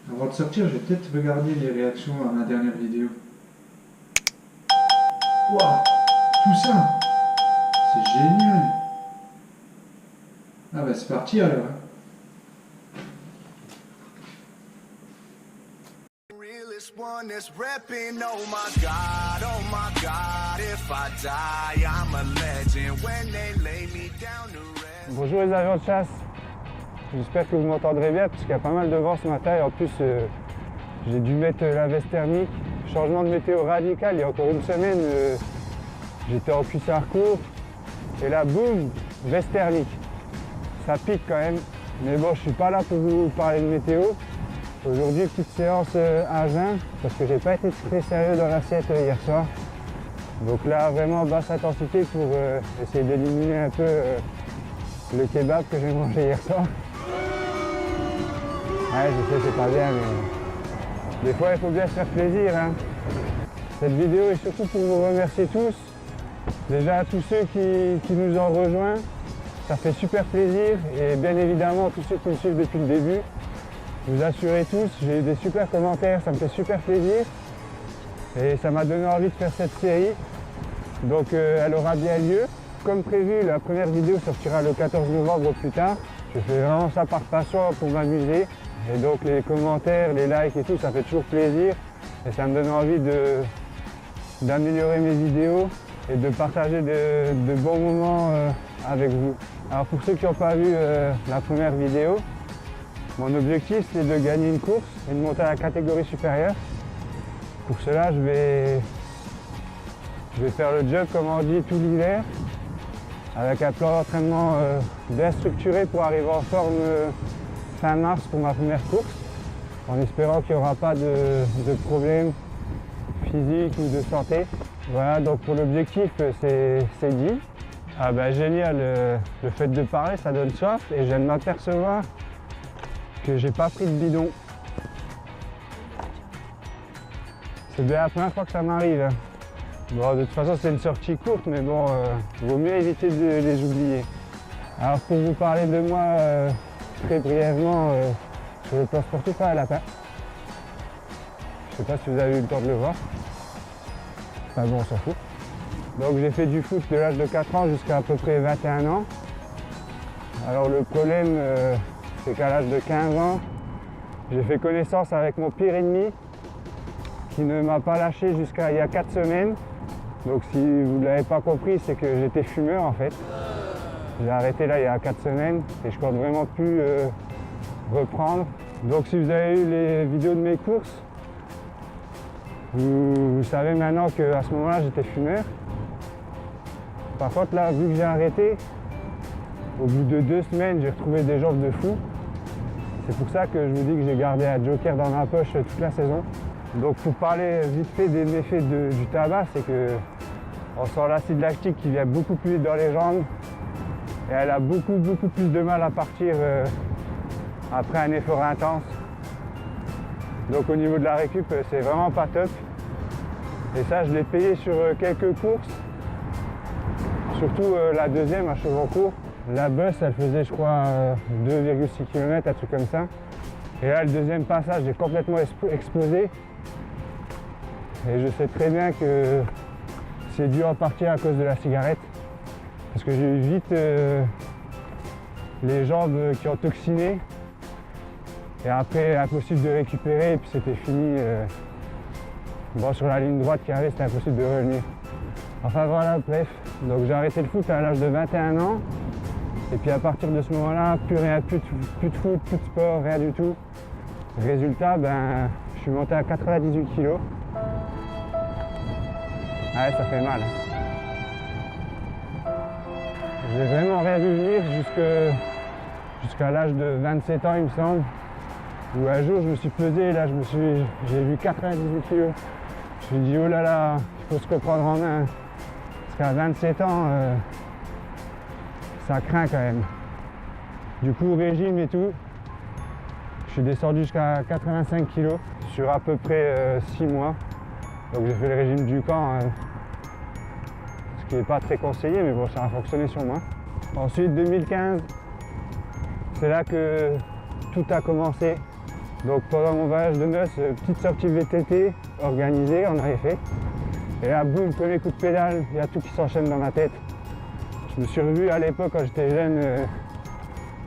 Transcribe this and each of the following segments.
Avant de sortir, je vais peut-être regarder les réactions à ma dernière vidéo. Waouh, tout ça, c'est génial. Ah bah c'est parti alors. One that's repping, oh my God, if I die, I'm a legend when they lay me down to rest. Bonjour les avions de chasse, j'espère que vous m'entendrez bien parce qu'il y a pas mal de vent ce matin et en plus j'ai dû mettre la veste thermique. Changement de météo radical, il y a encore une semaine j'étais en cuissard court et là boum, veste thermique. Ça pique quand même, mais bon je suis pas là pour vous parler de météo. Aujourd'hui, petite séance à jeun, parce que j'ai pas été très sérieux dans l'assiette hier soir. Donc là, vraiment basse intensité pour essayer d'éliminer un peu le kebab que j'ai mangé hier soir. Ouais, je sais, c'est pas bien, mais des fois, il faut bien se faire plaisir. Hein. Cette vidéo est surtout pour vous remercier tous. Déjà, à tous ceux qui nous ont rejoints, ça fait super plaisir. Et bien évidemment, tous ceux qui me suivent depuis le début. Vous assurez tous, j'ai eu des super commentaires, ça me fait super plaisir et ça m'a donné envie de faire cette série. Donc elle aura bien lieu. Comme prévu, la première vidéo sortira le 14 novembre au plus tard. Je fais vraiment ça par passion pour m'amuser. Et donc les commentaires, les likes et tout, ça fait toujours plaisir. Et ça me donne envie d'améliorer mes vidéos et de partager de bons moments avec vous. Alors pour ceux qui n'ont pas vu la première vidéo, mon objectif, c'est de gagner une course et de monter à la catégorie supérieure. Pour cela, je vais faire le job, comme on dit, tout l'hiver, avec un plan d'entraînement bien structuré pour arriver en forme fin mars pour ma première course, en espérant qu'il n'y aura pas de problème physique ou de santé. Voilà, donc pour l'objectif, c'est dit. Ah ben génial, le fait de parler, ça donne soif et je viens de m'apercevoir que j'ai pas pris de bidon. C'est bien la première fois que ça m'arrive. Hein. Bon, de toute façon c'est une sortie courte, mais bon, vaut mieux éviter de les oublier. Alors pour vous parler de moi très brièvement sur le plan sportif à lapin. Je sais pas si vous avez eu le temps de le voir. Enfin bon, on s'en fout. Donc j'ai fait du foot de l'âge de 4 ans jusqu'à peu près 21 ans. Alors le problème c'est qu'à l'âge de 15 ans, j'ai fait connaissance avec mon pire ennemi qui ne m'a pas lâché jusqu'à il y a 4 semaines. Donc si vous ne l'avez pas compris, c'est que j'étais fumeur en fait. J'ai arrêté là il y a 4 semaines et je compte vraiment plus reprendre. Donc si vous avez eu les vidéos de mes courses, vous savez maintenant qu'à ce moment-là j'étais fumeur. Par contre là, vu que j'ai arrêté, au bout de 2 semaines, j'ai retrouvé des jambes de fou. C'est pour ça que je vous dis que j'ai gardé un joker dans ma poche toute la saison. Donc pour parler vite fait des méfaits du tabac, c'est que on sent l'acide lactique qui vient beaucoup plus vite dans les jambes et elle a beaucoup plus de mal à partir après un effort intense. Donc au niveau de la récup, c'est vraiment pas top. Et ça, je l'ai payé sur quelques courses, surtout la deuxième à Chevancourt. La bosse, elle faisait, je crois, 2,6 km, un truc comme ça. Et là, le deuxième passage, j'ai complètement explosé. Et je sais très bien que c'est dû en partie à cause de la cigarette. Parce que j'ai eu vite les jambes qui ont toxiné. Et après, impossible de récupérer, et puis c'était fini. Bon, sur la ligne droite qui arrivait, c'était impossible de revenir. Enfin voilà, bref. Donc j'ai arrêté le foot à l'âge de 21 ans. Et puis à partir de ce moment-là, plus rien, plus de foot, plus de sport, rien du tout. Résultat, ben, je suis monté à 98 kg. Ouais, ça fait mal. J'ai vraiment rien vu venir jusqu'à l'âge de 27 ans, il me semble. Où un jour, je me suis pesé et là, j'ai vu 98 kg. Je me suis dit, oh là là, il faut se reprendre en main. Parce qu'à 27 ans, ça craint quand même. Du coup, régime et tout, je suis descendu jusqu'à 85 kg sur à peu près 6 mois. Donc j'ai fait le régime du camp, ce qui n'est pas très conseillé, mais bon, ça a fonctionné sur moi. Ensuite, 2015, c'est là que tout a commencé. Donc pendant mon voyage de noces, petite sortie VTT organisée, on avait fait. Et là, boum, premier coup de pédale, il y a tout qui s'enchaîne dans ma tête. Je me suis revu à l'époque quand j'étais jeune,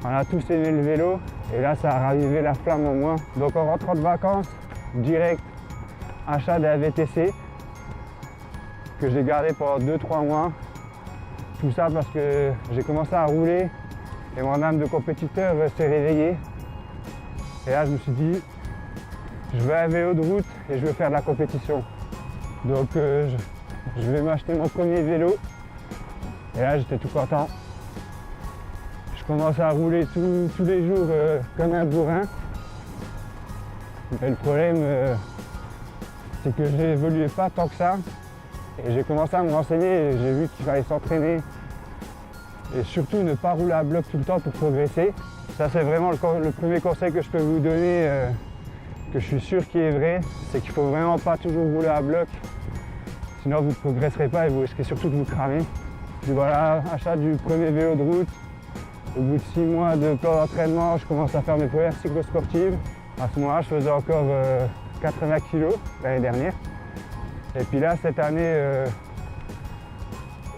on a tous aimé le vélo. Et là, ça a ravivé la flamme en moi. Donc en rentrant de vacances, direct, achat d'un VTC que j'ai gardé pendant 2-3 mois. Tout ça parce que j'ai commencé à rouler et mon âme de compétiteur s'est réveillée. Et là, je me suis dit, je veux un vélo de route et je veux faire de la compétition. Donc, je vais m'acheter mon premier vélo. Et là, j'étais tout content. Je commençais à rouler tous les jours comme un bourrin. Mais le problème, c'est que j'ai évolué pas tant que ça. Et j'ai commencé à me renseigner et j'ai vu qu'il fallait s'entraîner. Et surtout ne pas rouler à bloc tout le temps pour progresser. Ça, c'est vraiment le premier conseil que je peux vous donner, que je suis sûr qu'il est vrai, c'est qu'il ne faut vraiment pas toujours rouler à bloc. Sinon, vous ne progresserez pas et vous risquez surtout de vous cramer. Puis voilà, achat du premier vélo de route. Au bout de 6 mois de plan d'entraînement, je commence à faire mes premières cyclosportives. À ce moment-là, je faisais encore 80 kg l'année dernière. Et puis là, cette année,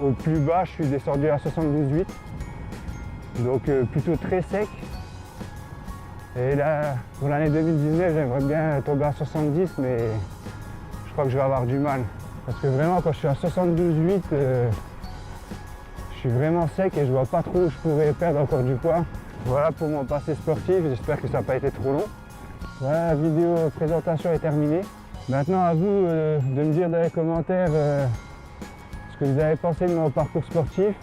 au plus bas, je suis descendu à 72,8. Donc plutôt très sec. Et là, pour l'année 2019, j'aimerais bien tomber à 70, mais je crois que je vais avoir du mal. Parce que vraiment, quand je suis à 72,8, je suis vraiment sec et je vois pas trop où je pourrais perdre encore du poids. Voilà pour mon passé sportif, j'espère que ça n'a pas été trop long. Voilà, la vidéo présentation est terminée. Maintenant, à vous de me dire dans les commentaires ce que vous avez pensé de mon parcours sportif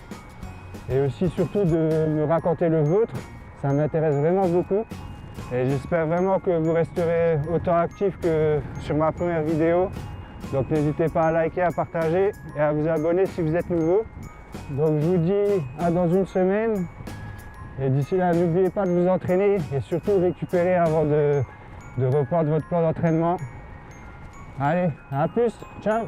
et aussi surtout de me raconter le vôtre. Ça m'intéresse vraiment beaucoup et j'espère vraiment que vous resterez autant actifs que sur ma première vidéo. Donc n'hésitez pas à liker, à partager et à vous abonner si vous êtes nouveau. Donc je vous dis à dans une semaine et d'ici là n'oubliez pas de vous entraîner et surtout récupérer avant de reprendre votre plan d'entraînement. Allez, à plus, ciao!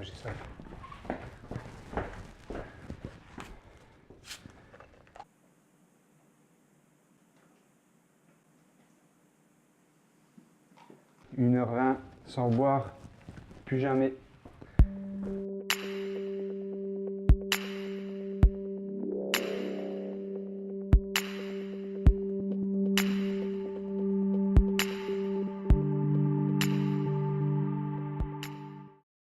J'ai soif. 1h20 sans boire, plus jamais.